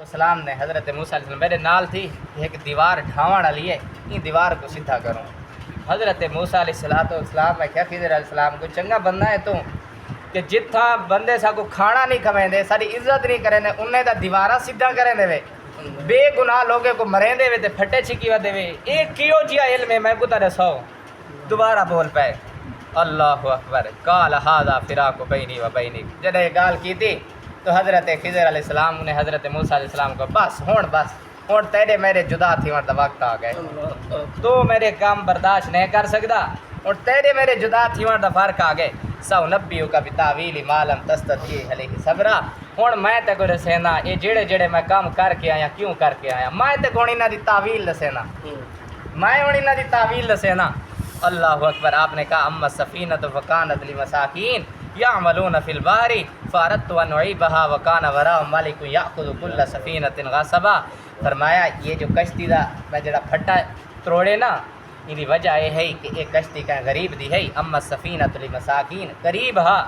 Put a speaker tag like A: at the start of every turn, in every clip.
A: السلام نے حضرت موسیٰ علیہ السلام میرے نال تھی ایک دیوار ڈھاوان والی ہے، ان دیوار کو سیدھا کروں۔ حضرت موسیٰ علیہ السلام میں کیا خضر علیہ السلام کو چنگا بندہ ہے تو کہ جتھا بندے سا کو کھانا نہیں کھویں دے، ساری عزت نہیں کریں دے، انہیں دا دیوارہ سیدھا کریں دے وے، بے گناہ لوگے کو مریں دے وے تے پھٹے چھکی وا دے وے۔ ایک کیوں جیا علم ہے میں کو تا رساؤ دوبارہ بول پائے اللہ اکبر قال ھذا فراق بینی و بینک۔ جب یہ گال کی تھی تو حضرت خضر علیہ السلام نے حضرت موسیٰ علیہ السلام کو بس ہون تیرے میرے جدا تھی وہاں وقت آ گئے، تو میرے کام برداشت نہیں کر سکتا اور تیرے میرے جدا تھی وہاں فرق آ گئے۔ سأنبئک بتاویل ما لم تستطیع علیہ صبرا۔ ہن میں تے کو دسینا یہ جڑے میں کام کر کے آیا کیوں کر کے آیا، میں تے کو انہاں دی تعویل دسینا، میں انہاں دی تعویل دسینا۔ اللہ اکبر۔ آپ نے کہا اما السفینۃ فکانت لمساکین یعملون فی البحر فاردت ان اعیبها وکان وراءهم ملک یاخذ کل سفینۃ غصبا۔ فرمایا یہ جو کشتی دا میں جڑا پھٹا تروڑے نا، ان دی وجہ یہ ہے کہ ایک کشتی کا غریب دی ہے، اما السفینۃ لمساکین قریب ہا۔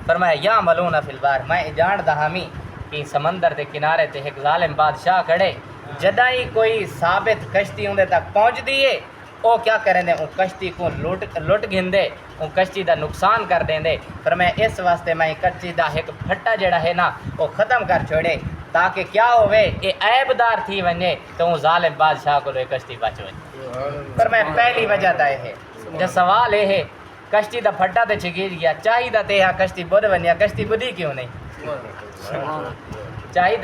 A: فرمایا یعملون فی البحر، میں جاندا ہمی کہ سمندر دے کنارے تے ایک ظالم بادشاہ کھڑے، جداں ہی کوئی ثابت کشتی اندے تک پہنچ دیے او کیا کریں دے، ان کشتی کو لٹ گھندے، ان کشتی دا نقصان کر دیں دے۔ فرمایا اس واسطے میں کشتی دا ایک پھٹا جڑا ہے نا وہ ختم کر چھوڑے تاکہ کیا ہوئے یہ عیب دار تھی ونجے تو ان ظالم بادشاہ کو کشتی بچ ونجے۔ فرمایا پہلی وجہ دا ہے جو سوال یہ ہے کشتی دا پھٹا تے چھگیر گیا، چاہی دا تے کشتی بدھ ونیا، کشتی بدھی کیوں نہیں؟ چاہیے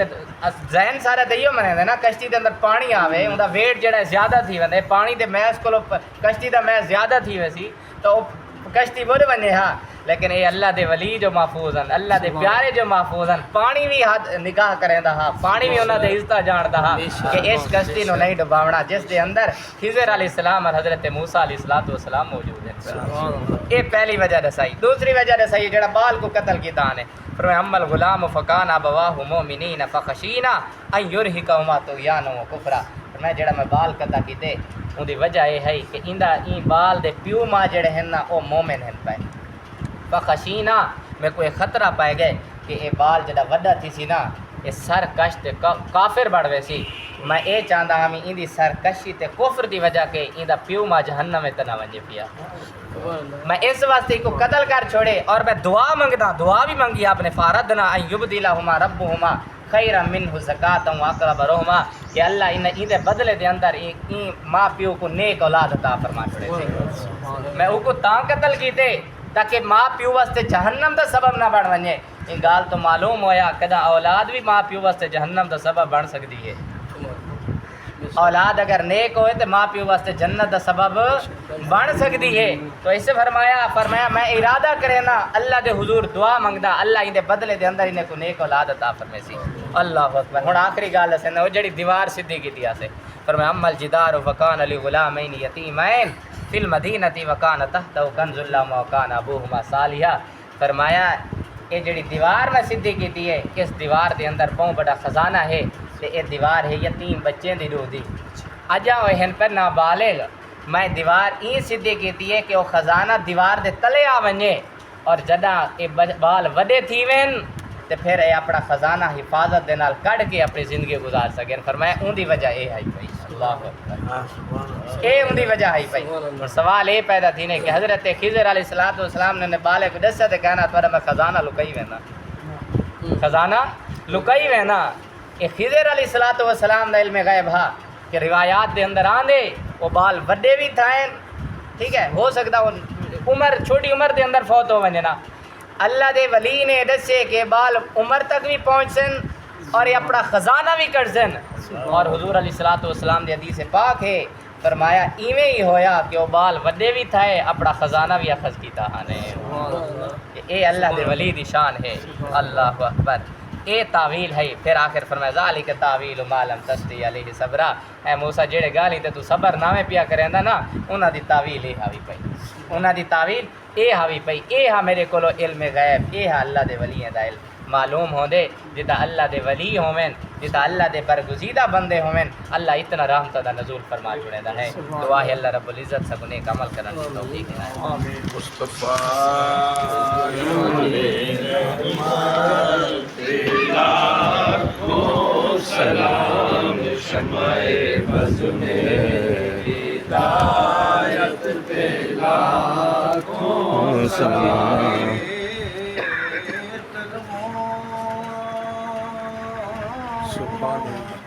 A: ذہن سارا تو یہ منے دے نا کشتی دے اندر پانی آوے ان دا ویٹ جڑا زیادہ تھی وندے، پانی دے میس کو کشتی دا میس زیادہ تھی ویسی تو کشتی بڑھ بنے ہاں، لیکن یہ اللہ دے ولی جو محفوظ ہیں، اللہ دے پیارے جو محفوظ ہیں، پانی بھی نگاہ کریں دا ہاں، پانی بھی انہاں دے عزتہ جان دا ہاں کہ اس کشتی نو نہیں ڈباونا جس دے اندر خضر علیہ السلام اور حضرت موسیٰ علیہ السلام موجود ہیں۔ یہ پہلی وجہ دسائی۔ دوسری وجہ دسائی جڑا بال کو قتل کی دان ہے، فرمایا اما الغلام فکان ابواہ مؤمنین فخشینا ان یرہقہما طغیانا و کفرا۔ فرمایا جڑا میں بال قتل کیتے ان دی وجہ یہ ہے کہ این بال دے پیو ماں جڑے ہیں نا وہ مومن ہیں پائے، فخشینا میں کوئی خطرہ پائے گئے کہ یہ بال جڑا وڈا تھی سی نا یہ سرکش تے کافر بڑھ وے سی، میں یہ چاہتا ہوں ان دی سرکشی تے کفر دی وجہ کہ ان دا پیو ماں جہنم میں تنا ونجے پیا، میں اس واسطے کو قتل کر چھوڑے اور میں دعا منگدا، دعا بھی منگی آپ نے فاردنا ان یبدلہما ربہما خیرا منہ زکاۃ و اقرب رحما کہ اللہ ان دے بدلے دے اندر این ماں پیو کو نیک اولاد عطا فرما چھوڑے سی۔ میں او کو تاں قتل کیتے تاکہ ماں پیو واسطے جہنم دا سبب نہ بن ونجے۔ ان گال تو معلوم ہویا کدا اولاد بھی ماں پیو واسطے جہنم دا سبب بن سکتی ہے، اولاد اگر نیک ہوئے تو ماں پیو واسطے جنت دا سبب بن سکتی ہے۔ تو اس سے فرمایا میں ارادہ کرے نا اللہ دے حضور دعا منگدا اللہ ان دے بدلے دے اندر انہیں کو نیک اولاد عطا فرمے سی۔ اللہ اکبر۔ ہن آخری گل ہے وہ جڑی دیوار سیدھی کیتی اسے، فرمایا اما الجدار فکان لغلامین یتیمین فی المدینۃ وکان تحتہ کنز لہما وکان ابوہما صالحا۔ فرمایا یہ جڑی دیوار میں سیدھی کیتی ہے اس دیوار دے اندر بہت بڑا خزانہ ہے، یہ دیوار ہے یتیم بچے دی روح دی، اجا ہوئے ہیں پر نابالغ، میں دیوار این سیدھی کیتی ہے کہ وہ خزانہ دیوار دے تلے آ ونجے اور جداں یہ بال وڈے تھی وین تے پھر یہ اپنا خزانہ حفاظت دے نال کڈ کے اپنی زندگی گزار سکیں۔ فرمایا اون دی وجہ یہ آئی پئی، اللہ اکبر، اے اون دی وجہ آئی پئی۔ اور سوال یہ پیدا تھی نے کہ حضرت خضر علیہ السلام نے بالے کو دسیا تے کہنا تھوڑا میں خزانہ لکائی وینا، خزانہ لکائی وینا۔ یہ خضر علیہ السلام دا علم غیب ہا کہ روایات دے اندر آندے وہ بال وڈے بھی تھائیں، ٹھیک ہے، ہو سکتا وہ عمر چھوٹی عمر دے اندر فوت ہو ونجے نا، اللہ دے ولی نے دسے کہ بال عمر تک بھی پہنچ سن اور یہ اپنا خزانہ بھی کر سن، اور حضور علیہ السلام دے حدیث پاک ہے فرمایا ایویں ہی ہویا کہ وہ بال وڈے بھی تھائے اپنا خزانہ بھی اخذ کیتا ہانے۔ اے اللہ دے ولی دی شان ہے، اللہ اکبر۔ اے تعویل ہے۔ پھر آخر فرمایا ذالک تعویل ما لم تستطع علیہ صبرا، اے موسیٰ جڑے گالی تے تو صبر ناویں پیا کریندا نا انہاں دی تعویل اے حاوی پئی، انہاں دی تعویل اے حاوی پئی، اے ہا میرے کولو علم غیب، اے ہا اللہ دے ولیاں دا علم معلوم ہوندے جتا اللہ دے ولی ہوویں، جتا اللہ دے برگزیدہ بندے ہوویں، اللہ اتنا رحمت دا نزول فرما چھوڑیندا ہے۔ دعا ہے اللہ رب العزت سب نیک عمل کرن دی توفیق دے۔
B: مصطفیٰ سلام شمع بز میں ہدایت پہ لاکھوں سلام سبحان اللہ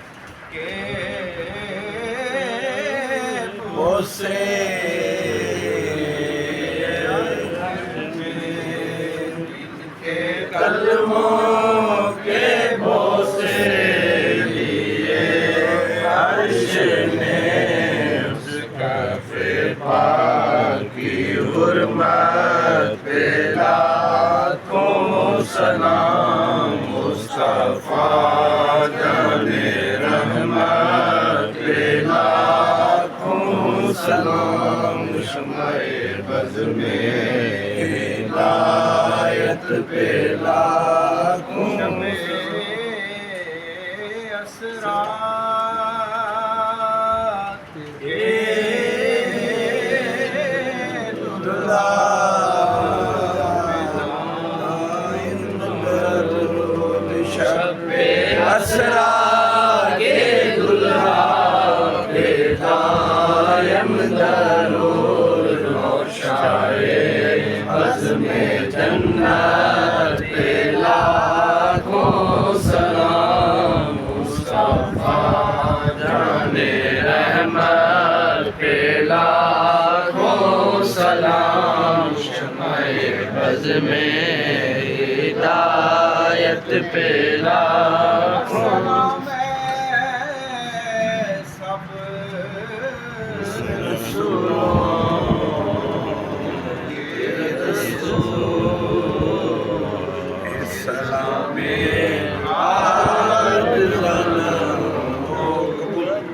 B: بوسے کلموں کے بوسے لیے عرش نے اس کعبے پاک کی حرمت پہ لاکھوں سلام مصطفیٰ جان رحمت پہ لاکھوں سلام شمع بز میں ہدایت پہ لاکھوں اسرار شب اسرار کے دلہا پہ دائم درود روشائے عزم جنت پہ لاکھوں سلام مصطفیٰ جان رحمت پہ لاکھوں سلام شمع بز میں ہدایت پہ لاکھوں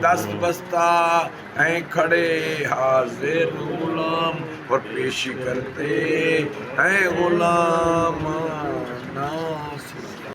B: دست بستہ ہیں کھڑے حاضر غلام اور پیشی کرتے ہیں غلام